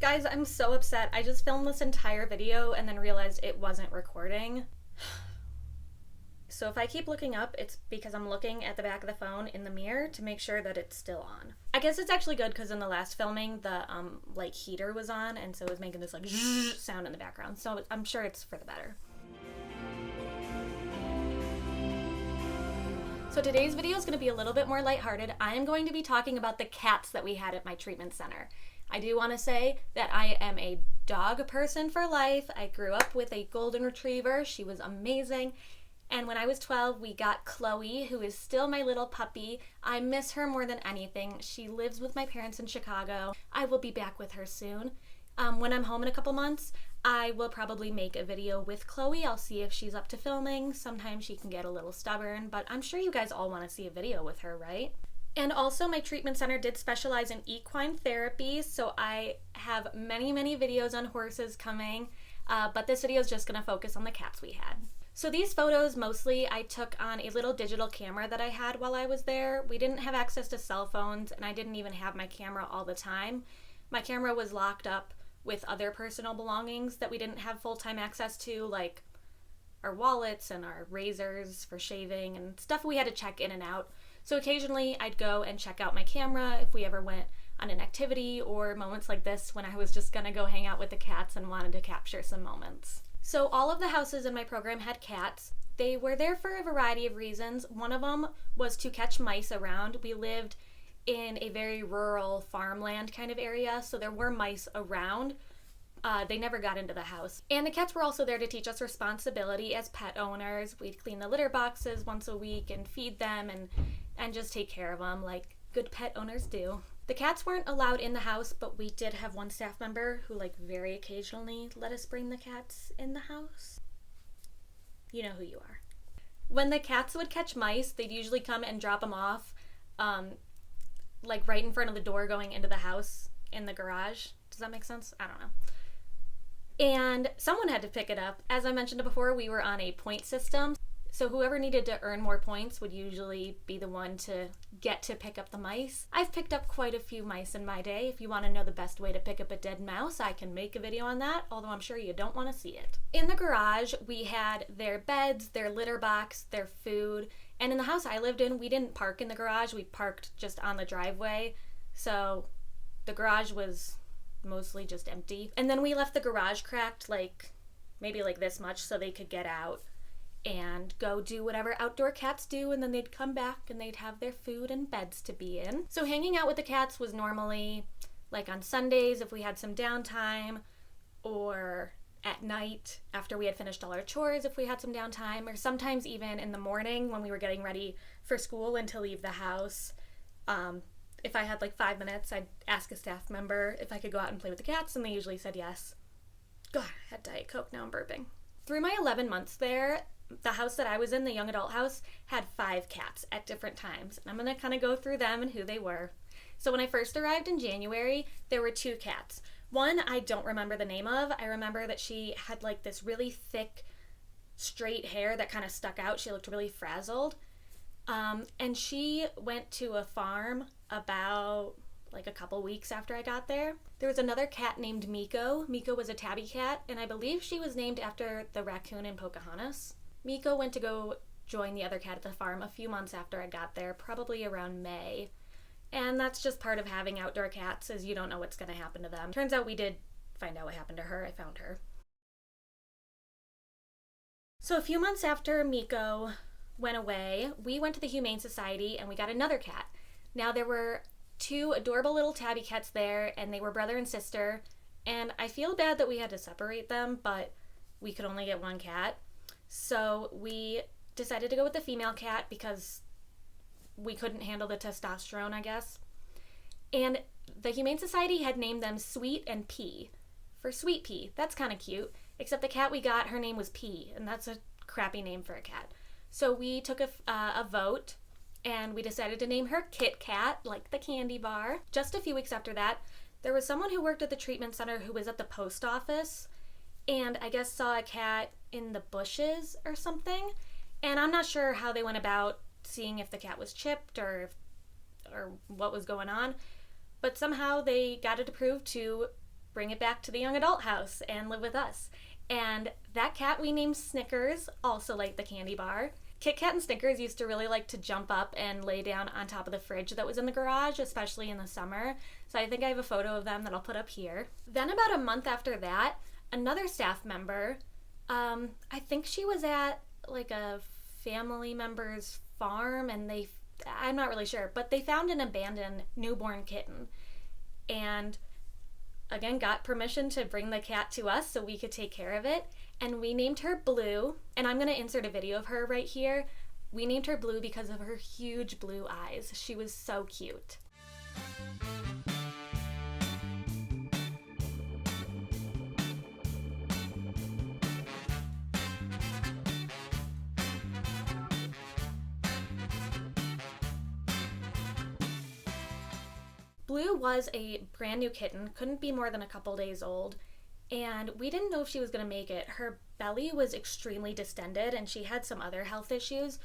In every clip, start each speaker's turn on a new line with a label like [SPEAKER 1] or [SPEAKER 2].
[SPEAKER 1] Guys, I'm so upset. I just filmed this entire video and then realized it wasn't recording. So if I keep looking up, it's because I'm looking at the back of the phone in the mirror to make sure that it's still on. I guess it's actually good because in the last filming, the like heater was on, and so it was making this like zzzz sound in the background. So I'm sure it's for the better. So today's video is going to be a little bit more lighthearted. I am going to be talking about the cats that we had at my treatment center. I do want to say that I am a dog person for life. I grew up with a golden retriever. She was amazing. And when I was 12, we got Chloe, who is still my little puppy. I miss her more than anything. She lives with my parents in Chicago. I will be back with her soon. When I'm home in a couple months, I will probably make a video with Chloe. I'll see if she's up to filming. Sometimes she can get a little stubborn, but I'm sure you guys all want to see a video with her, right? And also, my treatment center did specialize in equine therapy, so I have many videos on horses coming, but this video is just going to focus on the cats we had. So these photos mostly I took on a little digital camera that I had while I was there. We didn't have access to cell phones, and I didn't even have my camera all the time. My camera was locked up with other personal belongings that we didn't have full-time access to, like our wallets and our razors for shaving and stuff we had to check in and out. So occasionally I'd go and check out my camera if we ever went on an activity, or moments like this when I was just gonna go hang out with the cats and wanted to capture some moments. So all of the houses in my program had cats. They were there for a variety of reasons. One of them was to catch mice around. We lived in a very rural farmland kind of area, so there were mice around. They never got into the house. And the cats were also there to teach us responsibility as pet owners. We'd clean the litter boxes once a week and feed them and just take care of them like good pet owners do. The cats weren't allowed in the house, but we did have one staff member who very occasionally let us bring the cats in the house. You know who you are. When the cats would catch mice, they'd usually come and drop them off right in front of the door going into the house in the garage. Does that make sense? I don't know. And someone had to pick it up. As I mentioned before, we were on a point system. So whoever needed to earn more points would usually be the one to get to pick up the mice. I've picked up quite a few mice in my day. If you want to know the best way to pick up a dead mouse, I can make a video on that, although I'm sure you don't want to see it. In the garage, we had their beds, their litter box, their food, and in the house I lived in, we didn't park in the garage. We parked just on the driveway, so the garage was mostly just empty. And then we left the garage cracked maybe this much so they could get out and go do whatever outdoor cats do, and then they'd come back and they'd have their food and beds to be in. So hanging out with the cats was normally on Sundays if we had some downtime, or at night after we had finished all our chores if we had some downtime, or sometimes even in the morning when we were getting ready for school and to leave the house. If I had 5 minutes, I'd ask a staff member if I could go out and play with the cats, and they usually said yes. God, I had Diet Coke, now I'm burping. Through my 11 months there, the house that I was in, the young adult house, had 5 cats at different times. And I'm going to kind of go through them and who they were. So when I first arrived in January, there were 2 cats. One I don't remember the name of. I remember that she had this really thick, straight hair that kind of stuck out. She looked really frazzled. And she went to a farm about a couple weeks after I got there. There was another cat named Miko. Miko was a tabby cat, and I believe she was named after the raccoon in Pocahontas. Miko went to go join the other cat at the farm a few months after I got there, probably around May. And that's just part of having outdoor cats, is you don't know what's going to happen to them. Turns out we did find out what happened to her. I found her. So a few months after Miko went away, we went to the Humane Society and we got another cat. Now there were 2 adorable little tabby cats there, and they were brother and sister, and I feel bad that we had to separate them, but we could only get one cat. So we decided to go with the female cat because we couldn't handle the testosterone, I guess. And the Humane Society had named them Sweet and Pea for Sweet Pea. That's kind of cute, except the cat we got, her name was Pea, and that's a crappy name for a cat. So we took a vote, and we decided to name her Kit Kat, like the candy bar. Just a few weeks after that, there was someone who worked at the treatment center who was at the post office, and I guess saw a cat in the bushes or something, and I'm not sure how they went about seeing if the cat was chipped or what was going on, but somehow they got it approved to bring it back to the young adult house and live with us. And that cat we named Snickers, also like the candy bar. Kit Kat and Snickers used to really like to jump up and lay down on top of the fridge that was in the garage, especially in the summer. So I think I have a photo of them that I'll put up here. Then about a month after that, another staff member, I think she was at like a family member's farm, and I'm not really sure, but they found an abandoned newborn kitten. And again, got permission to bring the cat to us so we could take care of it. And we named her Blue, and I'm gonna insert a video of her right here. We named her Blue because of her huge blue eyes. She was so cute. Blue was a brand new kitten, couldn't be more than a couple days old, and we didn't know if she was going to make it. Her belly was extremely distended and she had some other health issues,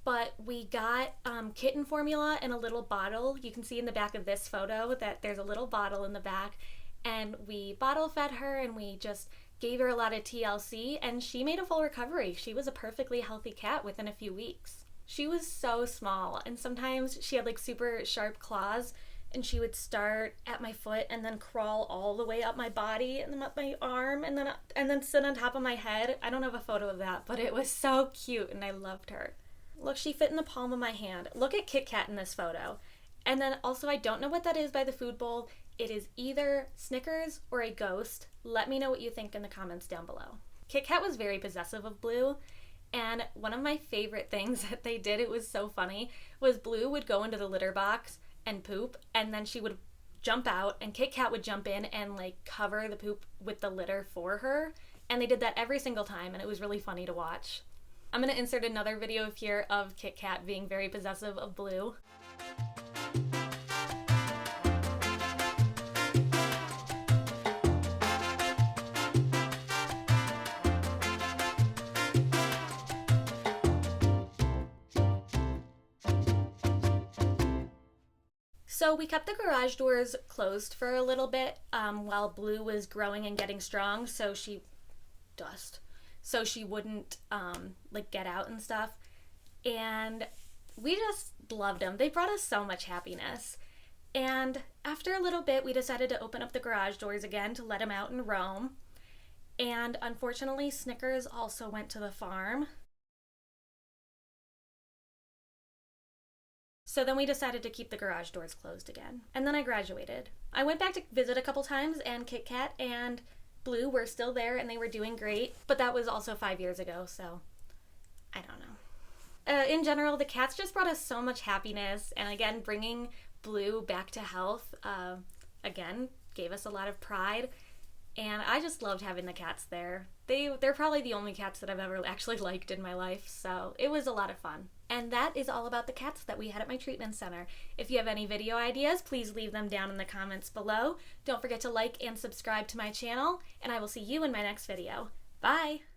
[SPEAKER 1] but we got kitten formula in a little bottle. You can see in the back of this photo that there's a little bottle in the back, and we bottle fed her and we just gave her a lot of TLC, and she made a full recovery. She was a perfectly healthy cat within a few weeks. She was so small, and sometimes she had like super sharp claws, and she would start at my foot and then crawl all the way up my body and then up my arm and then sit on top of my head. I don't have a photo of that, but it was so cute and I loved her. Look, she fit in the palm of my hand. Look at Kit Kat in this photo. And then also, I don't know what that is by the food bowl. It is either Snickers or a ghost. Let me know what you think in the comments down below. Kit Kat was very possessive of Blue, and one of my favorite things that they did, it was so funny, was Blue would go into the litter box and poop, and then she would jump out and Kit Kat would jump in and like cover the poop with the litter for her, and they did that every single time, and it was really funny to watch. I'm gonna insert another video here of Kit Kat being very possessive of Blue. So we kept the garage doors closed for a little bit while Blue was growing and getting strong, so she wouldn't like get out and stuff. And we just loved them. They brought us so much happiness. And after a little bit, we decided to open up the garage doors again to let them out and roam. And unfortunately, Snickers also went to the farm. So then we decided to keep the garage doors closed again. And then I graduated. I went back to visit a couple times, and Kit Kat and Blue were still there and they were doing great. But that was also 5 years ago, so I don't know. In general, the cats just brought us so much happiness. And again, bringing Blue back to health, again, gave us a lot of pride. And I just loved having the cats there. They're probably the only cats that I've ever actually liked in my life, so it was a lot of fun. And that is all about the cats that we had at my treatment center. If you have any video ideas, please leave them down in the comments below. Don't forget to like and subscribe to my channel, and I will see you in my next video. Bye!